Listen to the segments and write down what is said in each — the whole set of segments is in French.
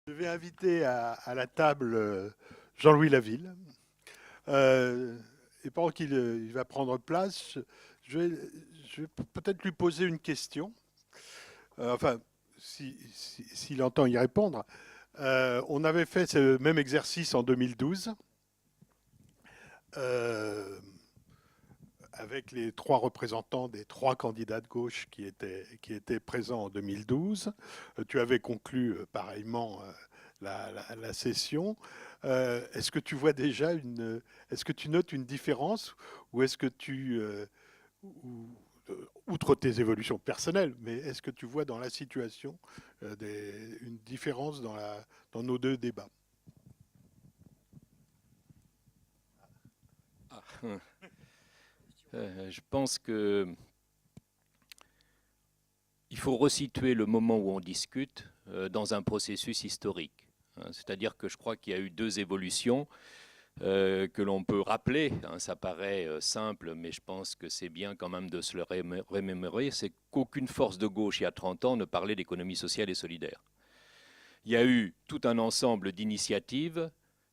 Je vais inviter à la table Jean-Louis Laville. Et pendant qu'il va prendre place, je vais peut-être lui poser une question. Enfin, s'il entend y répondre. On avait fait ce même exercice en 2012 avec les trois représentants des trois candidats de gauche qui étaient présents en 2012. Tu avais conclu pareillement la session. Est-ce que tu vois déjà est-ce que tu notes une différence ou est-ce que outre tes évolutions personnelles, mais est-ce que tu vois dans la situation une différence dans nos deux débats? Je pense que il faut resituer le moment où on discute dans un processus historique. C'est-à-dire que je crois qu'il y a eu deux évolutions que l'on peut rappeler. Ça paraît simple, mais je pense que c'est bien quand même de se le remémorer. C'est qu'aucune force de gauche, il y a 30 ans, ne parlait d'économie sociale et solidaire. Il y a eu tout un ensemble d'initiatives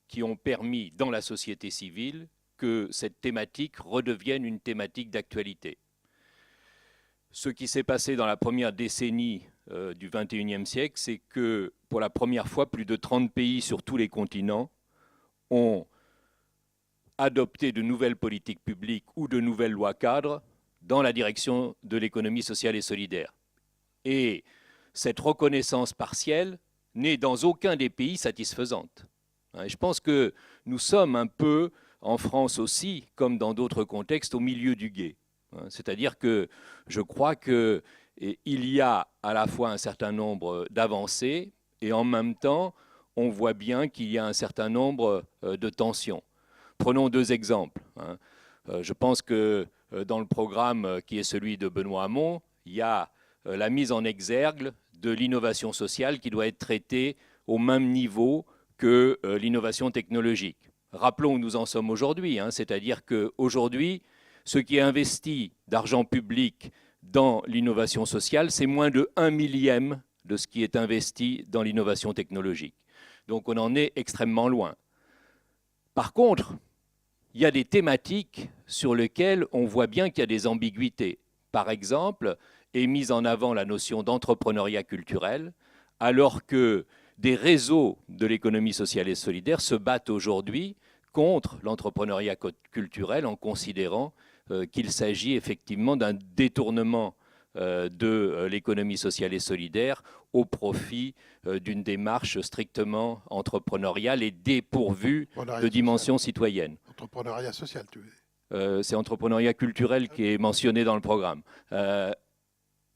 qui ont permis, dans la société civile, que cette thématique redevienne une thématique d'actualité. Ce qui s'est passé dans la première décennie du XXIe siècle, c'est que pour la première fois, plus de 30 pays sur tous les continents ont adopté de nouvelles politiques publiques ou de nouvelles lois cadres dans la direction de l'économie sociale et solidaire. Et cette reconnaissance partielle n'est dans aucun des pays satisfaisante. Je pense que nous sommes un peu, en France aussi, comme dans d'autres contextes, au milieu du gué. C'est-à-dire que je crois qu'il y a à la fois un certain nombre d'avancées et en même temps, on voit bien qu'il y a un certain nombre de tensions. Prenons deux exemples. Je pense que dans le programme qui est celui de Benoît Hamon, il y a la mise en exergue de l'innovation sociale qui doit être traitée au même niveau que l'innovation technologique. Rappelons où nous en sommes aujourd'hui, c'est-à-dire qu'aujourd'hui, ce qui est investi d'argent public dans l'innovation sociale, c'est moins de 1/1000 de ce qui est investi dans l'innovation technologique. Donc on en est extrêmement loin. Par contre, il y a des thématiques sur lesquelles on voit bien qu'il y a des ambiguïtés. Par exemple, est mise en avant la notion d'entrepreneuriat culturel, alors que des réseaux de l'économie sociale et solidaire se battent aujourd'hui contre l'entrepreneuriat culturel en considérant qu'il s'agit effectivement d'un détournement de l'économie sociale et solidaire au profit d'une démarche strictement entrepreneuriale et dépourvue de dimension citoyenne. Entrepreneuriat social, tu veux dire? C'est entrepreneuriat culturel qui est mentionné dans le programme.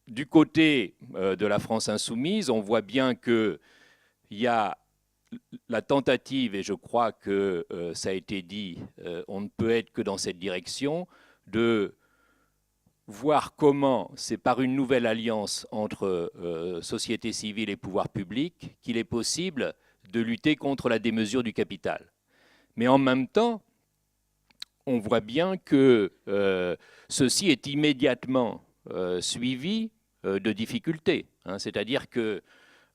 Du côté de la France insoumise, on voit bien qu'il y a la tentative, et je crois que ça a été dit, on ne peut être que dans cette direction, de voir comment c'est par une nouvelle alliance entre société civile et pouvoir public qu'il est possible de lutter contre la démesure du capital. Mais en même temps, on voit bien que ceci est immédiatement suivi de difficultés. C'est-à-dire que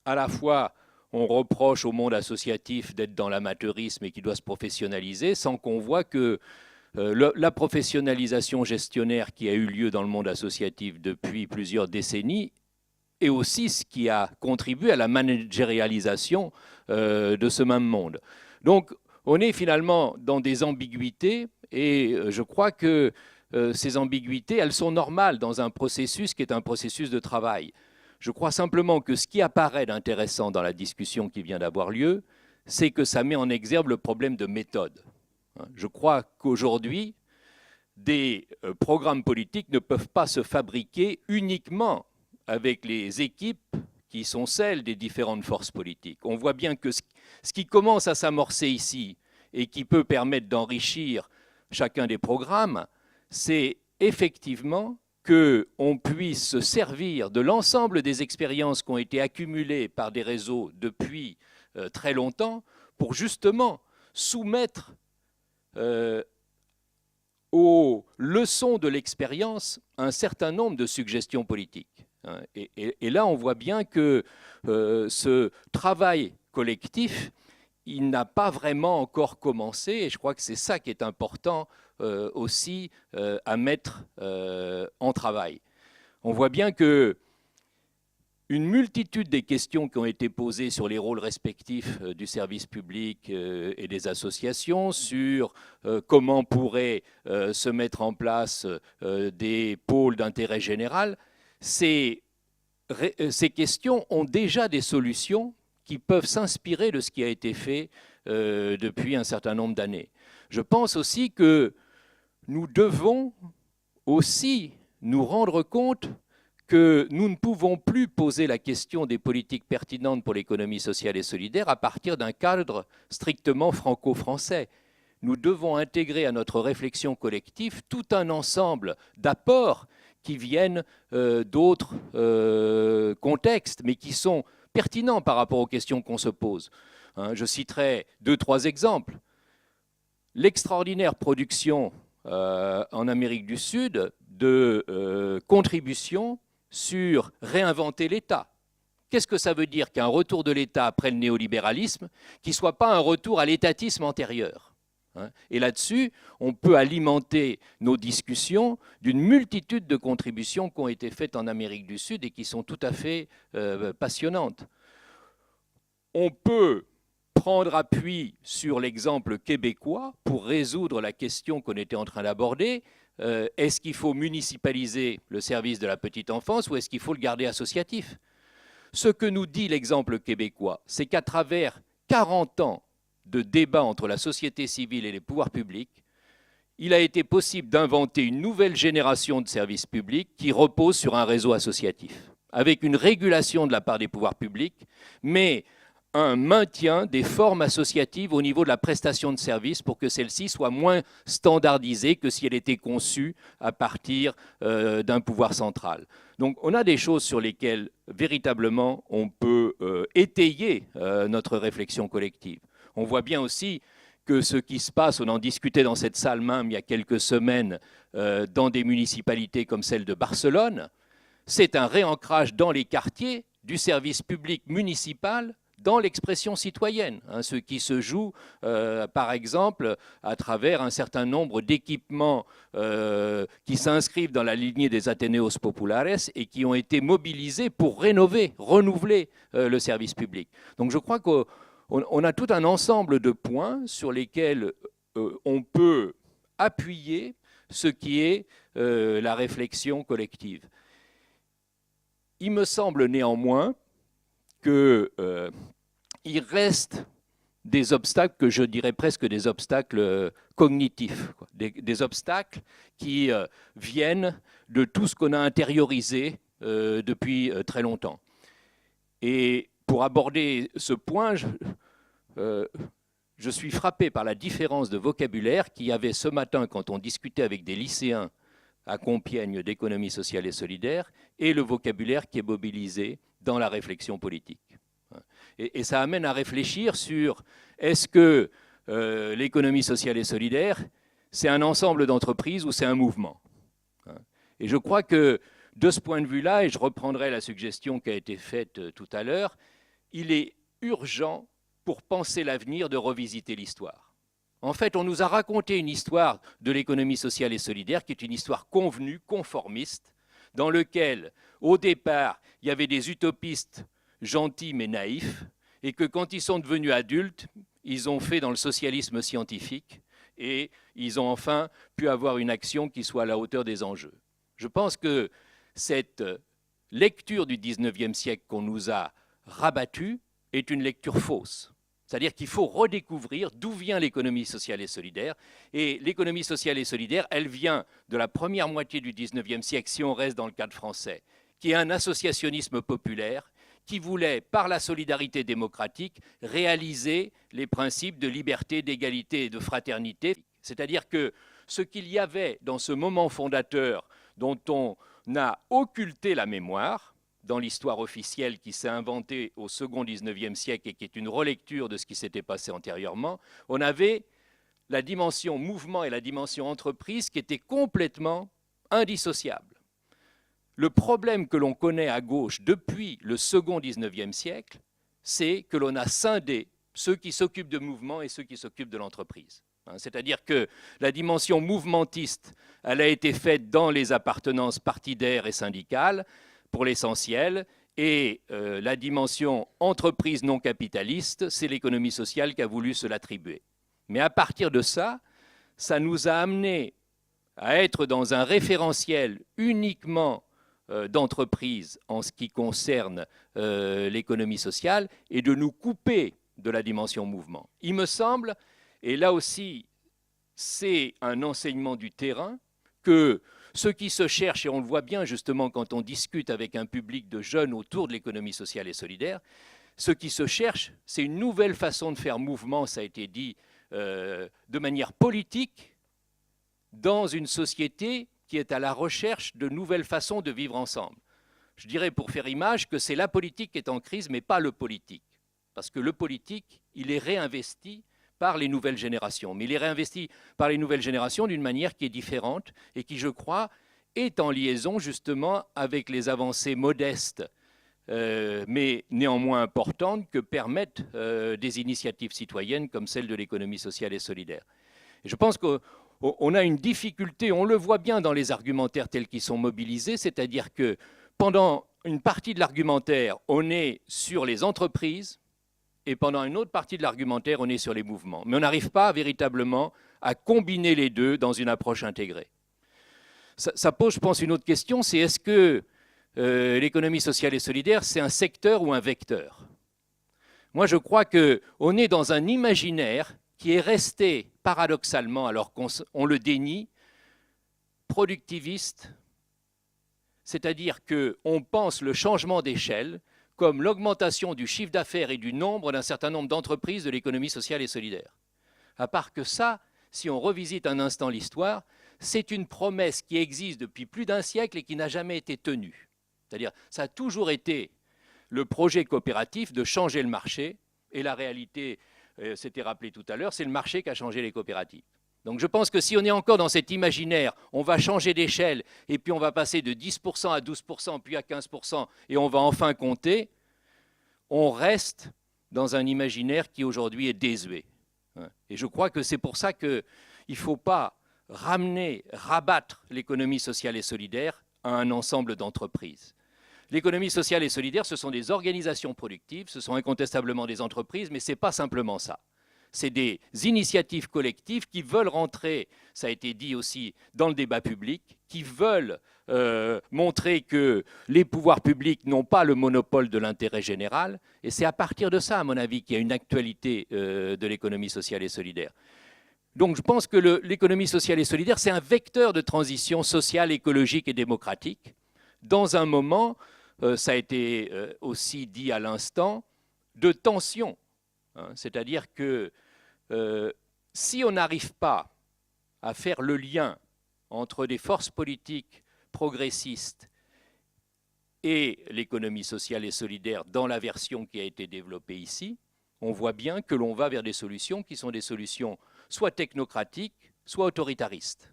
à la fois on reproche au monde associatif d'être dans l'amateurisme et qu'il doit se professionnaliser, sans qu'on voit que la professionnalisation gestionnaire qui a eu lieu dans le monde associatif depuis plusieurs décennies est aussi ce qui a contribué à la managérialisation de ce même monde. Donc on est finalement dans des ambiguïtés et je crois que ces ambiguïtés, elles sont normales dans un processus qui est un processus de travail. Je crois simplement que ce qui apparaît d'intéressant dans la discussion qui vient d'avoir lieu, c'est que ça met en exergue le problème de méthode. Je crois qu'aujourd'hui, des programmes politiques ne peuvent pas se fabriquer uniquement avec les équipes qui sont celles des différentes forces politiques. On voit bien que ce qui commence à s'amorcer ici et qui peut permettre d'enrichir chacun des programmes, c'est effectivement qu'on puisse se servir de l'ensemble des expériences qui ont été accumulées par des réseaux depuis très longtemps pour justement soumettre aux leçons de l'expérience un certain nombre de suggestions politiques. Et là, on voit bien que ce travail collectif, il n'a pas vraiment encore commencé, et je crois que c'est ça qui est important aussi à mettre en travail. On voit bien que une multitude des questions qui ont été posées sur les rôles respectifs du service public et des associations, sur comment pourraient se mettre en place des pôles d'intérêt général, ces questions ont déjà des solutions qui peuvent s'inspirer de ce qui a été fait depuis un certain nombre d'années. Je pense aussi que nous devons aussi nous rendre compte que nous ne pouvons plus poser la question des politiques pertinentes pour l'économie sociale et solidaire à partir d'un cadre strictement franco-français. Nous devons intégrer à notre réflexion collective tout un ensemble d'apports qui viennent d'autres contextes, mais qui sont pertinents par rapport aux questions qu'on se pose. Je citerai 2-3 exemples. L'extraordinaire production en Amérique du Sud de contributions sur réinventer l'État. Qu'est-ce que ça veut dire qu'un retour de l'État après le néolibéralisme qui ne soit pas un retour à l'étatisme antérieur? Et là-dessus, on peut alimenter nos discussions d'une multitude de contributions qui ont été faites en Amérique du Sud et qui sont tout à fait passionnantes. On peut prendre appui sur l'exemple québécois pour résoudre la question qu'on était en train d'aborder. Est-ce qu'il faut municipaliser le service de la petite enfance ou est-ce qu'il faut le garder associatif? Ce que nous dit l'exemple québécois, c'est qu'à travers 40 ans de débats entre la société civile et les pouvoirs publics, il a été possible d'inventer une nouvelle génération de services publics qui repose sur un réseau associatif, avec une régulation de la part des pouvoirs publics, mais un maintien des formes associatives au niveau de la prestation de services pour que celle-ci soit moins standardisée que si elle était conçue à partir d'un pouvoir central. Donc on a des choses sur lesquelles véritablement on peut étayer notre réflexion collective. On voit bien aussi que ce qui se passe, on en discutait dans cette salle même il y a quelques semaines dans des municipalités comme celle de Barcelone, c'est un réancrage dans les quartiers du service public municipal dans l'expression citoyenne, ce qui se joue par exemple à travers un certain nombre d'équipements qui s'inscrivent dans la lignée des Ateneos Populares et qui ont été mobilisés pour rénover, renouveler le service public. Donc je crois qu'on a tout un ensemble de points sur lesquels on peut appuyer ce qui est la réflexion collective. Il me semble néanmoins qu'il reste des obstacles que je dirais presque des obstacles cognitifs, des obstacles qui viennent de tout ce qu'on a intériorisé depuis très longtemps. Et pour aborder ce point, je suis frappé par la différence de vocabulaire qu'il y avait ce matin quand on discutait avec des lycéens à Compiègne d'économie sociale et solidaire et le vocabulaire qui est mobilisé dans la réflexion politique. Et ça amène à réfléchir sur est-ce que l'économie sociale et solidaire, c'est un ensemble d'entreprises ou c'est un mouvement? Et je crois que de ce point de vue-là, et je reprendrai la suggestion qui a été faite tout à l'heure, il est urgent pour penser l'avenir de revisiter l'histoire. En fait, on nous a raconté une histoire de l'économie sociale et solidaire qui est une histoire convenue, conformiste, dans laquelle, au départ, il y avait des utopistes gentils mais naïfs, et que quand ils sont devenus adultes, ils ont fait dans le socialisme scientifique et ils ont enfin pu avoir une action qui soit à la hauteur des enjeux. Je pense que cette lecture du XIXe siècle qu'on nous a rabattue est une lecture fausse. C'est-à-dire qu'il faut redécouvrir d'où vient l'économie sociale et solidaire. Et l'économie sociale et solidaire, elle vient de la première moitié du XIXe siècle, si on reste dans le cadre français, qui est un associationnisme populaire qui voulait, par la solidarité démocratique, réaliser les principes de liberté, d'égalité et de fraternité. C'est-à-dire que ce qu'il y avait dans ce moment fondateur dont on a occulté la mémoire, dans l'histoire officielle qui s'est inventée au second XIXe siècle et qui est une relecture de ce qui s'était passé antérieurement, on avait la dimension mouvement et la dimension entreprise qui étaient complètement indissociables. Le problème que l'on connaît à gauche depuis le second XIXe siècle, c'est que l'on a scindé ceux qui s'occupent de mouvement et ceux qui s'occupent de l'entreprise. C'est-à-dire que la dimension mouvementiste, elle a été faite dans les appartenances partidaires et syndicales, pour l'essentiel, et la dimension entreprise non capitaliste, c'est l'économie sociale qui a voulu se l'attribuer. Mais à partir de ça, ça nous a amené à être dans un référentiel uniquement d'entreprise en ce qui concerne l'économie sociale et de nous couper de la dimension mouvement. Il me semble, et là aussi c'est un enseignement du terrain, que ceux qui se cherchent, et on le voit bien justement quand on discute avec un public de jeunes autour de l'économie sociale et solidaire, ceux qui se cherchent, c'est une nouvelle façon de faire mouvement, ça a été dit, de manière politique, dans une société qui est à la recherche de nouvelles façons de vivre ensemble. Je dirais pour faire image que c'est la politique qui est en crise, mais pas le politique. Parce que le politique, il est réinvesti par les nouvelles générations. Mais il est réinvesti par les nouvelles générations d'une manière qui est différente et qui, je crois, est en liaison justement avec les avancées modestes, mais néanmoins importantes, que permettent des initiatives citoyennes comme celle de l'économie sociale et solidaire. Et je pense qu'on a une difficulté, on le voit bien dans les argumentaires tels qu'ils sont mobilisés, c'est-à-dire que pendant une partie de l'argumentaire, on est sur les entreprises, et pendant une autre partie de l'argumentaire, on est sur les mouvements. Mais on n'arrive pas véritablement à combiner les deux dans une approche intégrée. Ça pose, je pense, une autre question, c'est est-ce que l'économie sociale et solidaire, c'est un secteur ou un vecteur? Moi, je crois qu'on est dans un imaginaire qui est resté, paradoxalement, alors qu'on le dénie, productiviste, c'est-à-dire qu'on pense le changement d'échelle comme l'augmentation du chiffre d'affaires et du nombre d'un certain nombre d'entreprises de l'économie sociale et solidaire. À part que ça, si on revisite un instant l'histoire, c'est une promesse qui existe depuis plus d'un siècle et qui n'a jamais été tenue. C'est-à-dire, ça a toujours été le projet coopératif de changer le marché, et la réalité, c'était rappelé tout à l'heure, c'est le marché qui a changé les coopératives. Donc je pense que si on est encore dans cet imaginaire, on va changer d'échelle et puis on va passer de 10% à 12%, puis à 15% et on va enfin compter, on reste dans un imaginaire qui aujourd'hui est désuet. Et je crois que c'est pour ça qu'il ne faut pas rabattre l'économie sociale et solidaire à un ensemble d'entreprises. L'économie sociale et solidaire, ce sont des organisations productives, ce sont incontestablement des entreprises, mais ce n'est pas simplement ça. C'est des initiatives collectives qui veulent rentrer, ça a été dit aussi, dans le débat public, qui veulent montrer que les pouvoirs publics n'ont pas le monopole de l'intérêt général. Et c'est à partir de ça, à mon avis, qu'il y a une actualité de l'économie sociale et solidaire. Donc je pense que l'économie sociale et solidaire, c'est un vecteur de transition sociale, écologique et démocratique, dans un moment, ça a été aussi dit à l'instant, de tension. C'est-à-dire que si on n'arrive pas à faire le lien entre des forces politiques progressistes et l'économie sociale et solidaire dans la version qui a été développée ici, on voit bien que l'on va vers des solutions qui sont des solutions soit technocratiques, soit autoritaristes.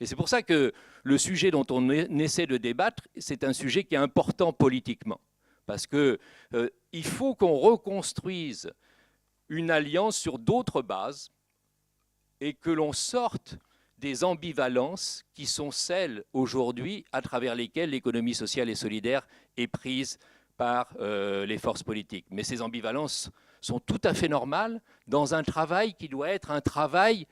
Et c'est pour ça que le sujet dont on essaie de débattre, c'est un sujet qui est important politiquement. Parce qu'il faut qu'on reconstruise une alliance sur d'autres bases et que l'on sorte des ambivalences qui sont celles aujourd'hui à travers lesquelles l'économie sociale et solidaire est prise par les forces politiques. Mais ces ambivalences sont tout à fait normales dans un travail qui doit être un travail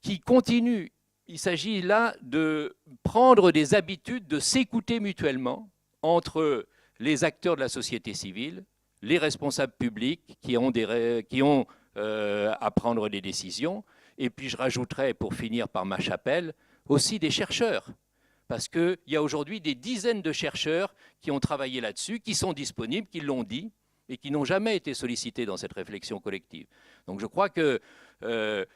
qui continue. Il s'agit là de prendre des habitudes, de s'écouter mutuellement entre les acteurs de la société civile, les responsables publics qui ont à prendre des décisions, et puis je rajouterai, pour finir par ma chapelle, aussi des chercheurs. Parce qu'il y a aujourd'hui des dizaines de chercheurs qui ont travaillé là-dessus, qui sont disponibles, qui l'ont dit, et qui n'ont jamais été sollicités dans cette réflexion collective. Donc je crois qu'il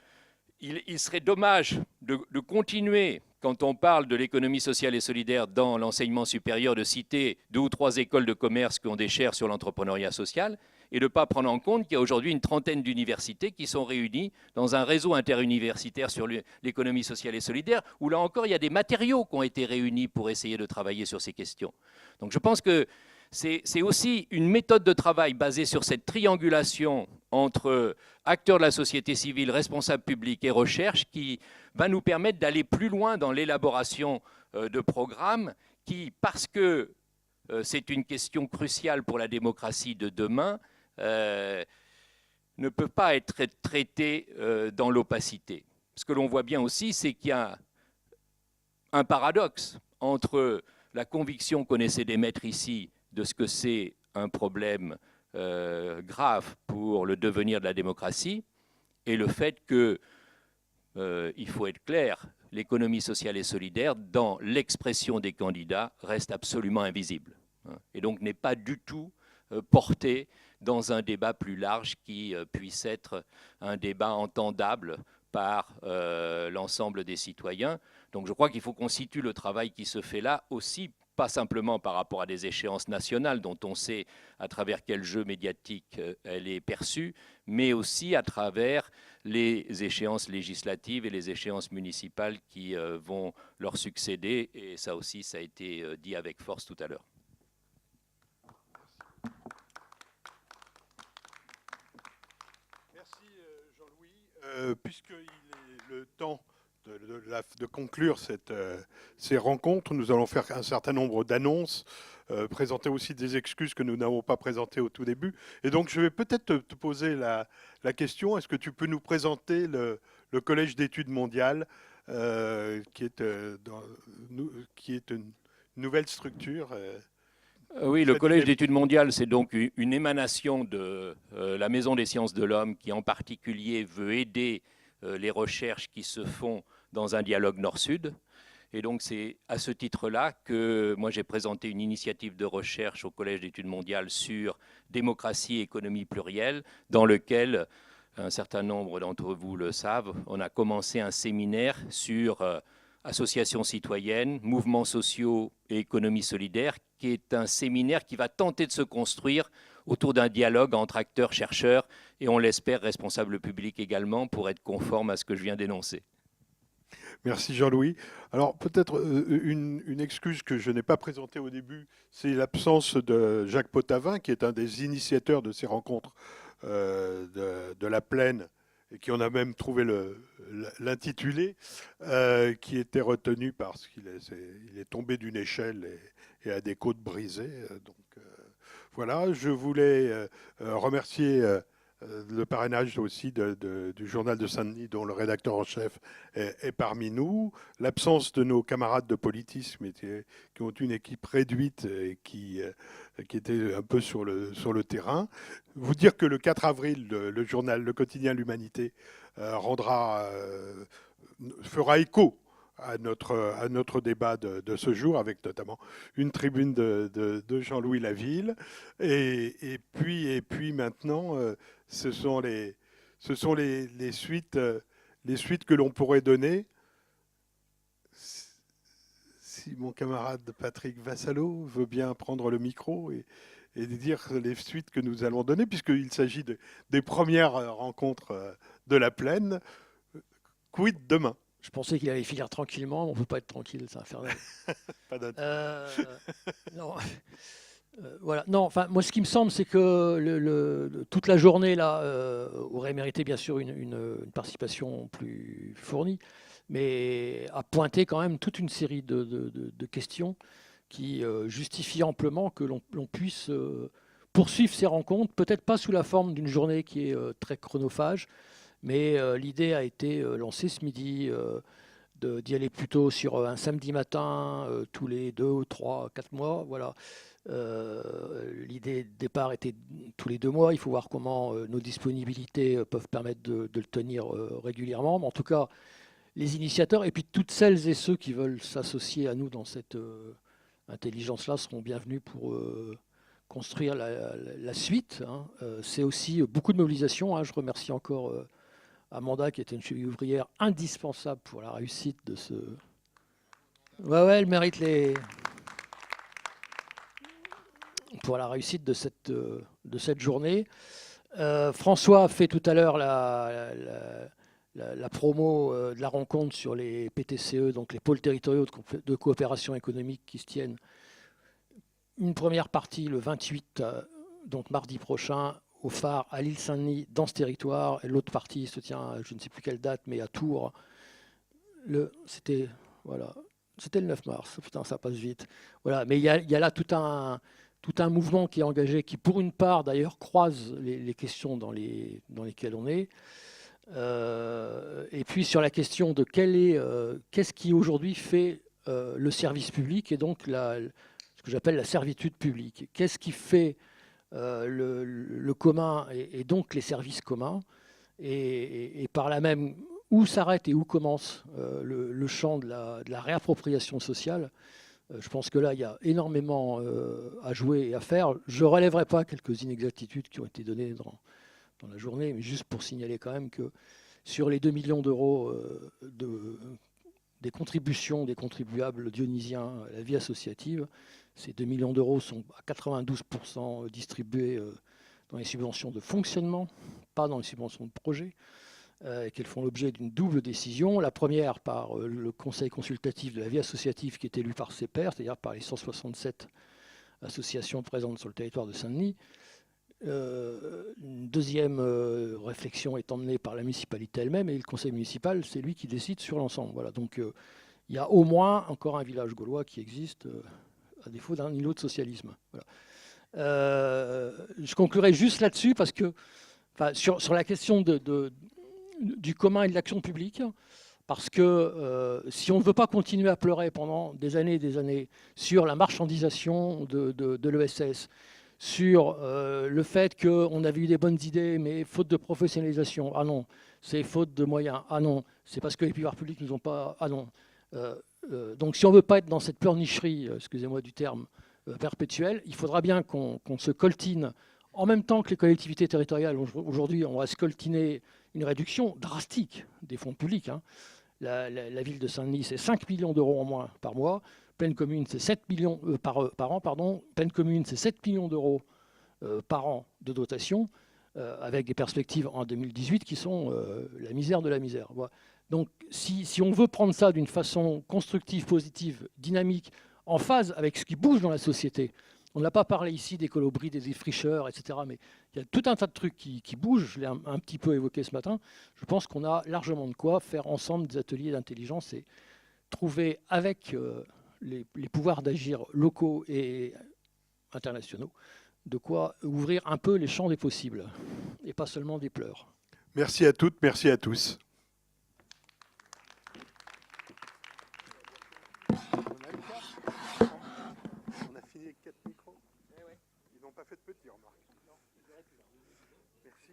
serait dommage de continuer, quand on parle de l'économie sociale et solidaire dans l'enseignement supérieur, de citer 2 ou 3 écoles de commerce qui ont des chaires sur l'entrepreneuriat social, et de ne pas prendre en compte qu'il y a aujourd'hui une trentaine d'universités qui sont réunies dans un réseau interuniversitaire sur l'économie sociale et solidaire, où là encore, il y a des matériaux qui ont été réunis pour essayer de travailler sur ces questions. Donc je pense que c'est aussi une méthode de travail basée sur cette triangulation entre acteurs de la société civile, responsables publics et recherche qui va nous permettre d'aller plus loin dans l'élaboration de programmes qui, parce que c'est une question cruciale pour la démocratie de demain, ne peut pas être traités dans l'opacité. Ce que l'on voit bien aussi, c'est qu'il y a un paradoxe entre la conviction qu'on essaie d'émettre ici de ce que c'est un problème grave pour le devenir de la démocratie et le fait que, il faut être clair, l'économie sociale et solidaire, dans l'expression des candidats, reste absolument invisible et donc n'est pas du tout portée dans un débat plus large qui puisse être un débat entendable par l'ensemble des citoyens. Donc je crois qu'il faut qu'on situe le travail qui se fait là aussi, pas simplement par rapport à des échéances nationales dont on sait à travers quel jeu médiatique elle est perçue, mais aussi à travers les échéances législatives et les échéances municipales qui vont leur succéder. Et ça aussi, ça a été dit avec force tout à l'heure. Merci Jean-Louis. Puisqu'il est le temps de conclure ces rencontres, nous allons faire un certain nombre d'annonces, présenter aussi des excuses que nous n'avons pas présentées au tout début. Et donc je vais peut-être te poser la question, est-ce que tu peux nous présenter le Collège d'études mondiales, qui est une nouvelle structure Oui, le Collège d'études mondiales, c'est donc une émanation de la Maison des sciences de l'homme qui en particulier veut aider les recherches qui se font dans un dialogue nord-sud. Et donc c'est à ce titre-là que moi j'ai présenté une initiative de recherche au Collège d'études mondiales sur démocratie et économie plurielle, dans lequel, un certain nombre d'entre vous le savent, on a commencé un séminaire sur associations citoyennes, mouvements sociaux et économie solidaire, qui est un séminaire qui va tenter de se construire autour d'un dialogue entre acteurs, chercheurs et, on l'espère, responsables publics également, pour être conforme à ce que je viens d'énoncer. Merci Jean-Louis. Alors peut-être une excuse que je n'ai pas présentée au début, c'est l'absence de Jacques Potavin, qui est un des initiateurs de ces rencontres de la Plaine, et qui en a même trouvé l'intitulé, qui était retenu parce qu'il est tombé d'une échelle et a des côtes brisées. Donc voilà, je voulais remercier le parrainage aussi du journal de Saint-Denis, dont le rédacteur en chef est parmi nous, l'absence de nos camarades de politisme qui ont une équipe réduite et qui était un peu sur le terrain. Vous dire que le 4 avril, le journal, le quotidien L'Humanité fera écho à notre débat de ce jour, avec notamment une tribune de Jean-Louis Laville. Et puis maintenant, ce sont les suites que l'on pourrait donner. Si mon camarade Patrick Vassallo veut bien prendre le micro et dire les suites que nous allons donner, puisqu'il s'agit des premières rencontres de la Plaine. Quid demain? Je pensais qu'il allait finir tranquillement, mais on ne peut pas être tranquille, c'est infernal. Pas d'intérêt. Non. Voilà. Non, enfin, moi, ce qui me semble, c'est que toute la journée là aurait mérité bien sûr une participation plus fournie, mais a pointé quand même toute une série de questions qui justifient amplement que l'on puisse poursuivre ces rencontres, peut-être pas sous la forme d'une journée qui est très chronophage, mais l'idée a été lancée ce midi d'y aller plutôt sur un samedi matin tous les 2, 3, 4 mois. Voilà. L'idée de départ était tous les 2 mois. Il faut voir comment nos disponibilités peuvent permettre de le tenir régulièrement. Mais en tout cas, les initiateurs et puis toutes celles et ceux qui veulent s'associer à nous dans cette intelligence-là seront bienvenus pour construire la suite. Hein. C'est aussi beaucoup de mobilisation. Hein. Je remercie encore Amanda, qui était une cheville ouvrière indispensable pour la réussite de ce... Ouais, elle mérite pour la réussite de cette journée. François a fait tout à l'heure la promo de la rencontre sur les PTCE, donc les pôles territoriaux de coopération économique qui se tiennent une première partie le 28, donc mardi prochain, au phare à l'île Saint-Denis, dans ce territoire. Et l'autre partie se tient à je ne sais plus quelle date, mais à Tours. C'était voilà, c'était le 9 mars. Putain, ça passe vite. Voilà, mais il y a là tout un mouvement qui est engagé, qui pour une part d'ailleurs croise les questions dans lesquelles on est. Et puis sur la question de qu'est-ce qui aujourd'hui fait le service public et donc ce que j'appelle la servitude publique. Qu'est-ce qui fait le commun et donc les services communs et par là même où s'arrête et où commence le champ de la réappropriation sociale. Je pense que là, il y a énormément à jouer et à faire. Je ne relèverai pas quelques inexactitudes qui ont été données dans la journée, mais juste pour signaler quand même que sur les 2 millions d'euros des contributions des contribuables dionysiens à la vie associative, ces 2 millions d'euros sont à 92% distribués dans les subventions de fonctionnement, pas dans les subventions de projet, qu'elles font l'objet d'une double décision. La première par le conseil consultatif de la vie associative qui est élu par ses pairs, c'est-à-dire par les 167 associations présentes sur le territoire de Saint-Denis. Une deuxième réflexion est emmenée par la municipalité elle-même et le conseil municipal, c'est lui qui décide sur l'ensemble. Voilà, donc il y a au moins encore un village gaulois qui existe à défaut d'un îlot de socialisme. Voilà. Je conclurai juste là-dessus parce que sur la question du commun et de l'action publique, parce que si on ne veut pas continuer à pleurer pendant des années sur la marchandisation de l'ESS, sur le fait qu'on avait eu des bonnes idées, mais faute de professionnalisation, ah non, c'est faute de moyens, ah non, c'est parce que les pouvoirs publics ne nous ont pas, ah non. Donc si on ne veut pas être dans cette pleurnicherie, excusez-moi du terme, perpétuelle, il faudra bien qu'on se coltine, en même temps que les collectivités territoriales. Aujourd'hui, on va se coltiner une réduction drastique des fonds publics. Hein. La ville de Saint-Denis, c'est 5 millions d'euros en moins par mois. Pleine commune, c'est 7 millions par an. Pardon. Pleine commune, c'est 7 millions d'euros par an de dotation, avec des perspectives en 2018 qui sont la misère de la misère. Voilà. Donc, si on veut prendre ça d'une façon constructive, positive, dynamique, en phase avec ce qui bouge dans la société, on n'a pas parlé ici des colibris, des défricheurs, etc. Mais il y a tout un tas de trucs qui bougent. Je l'ai un petit peu évoqué ce matin. Je pense qu'on a largement de quoi faire ensemble des ateliers d'intelligence et trouver avec les pouvoirs d'agir locaux et internationaux de quoi ouvrir un peu les champs des possibles et pas seulement des pleurs. Merci à toutes, merci à tous. On a fini avec 4 micros. Ils n'ont pas fait de petits, remarque. Merci.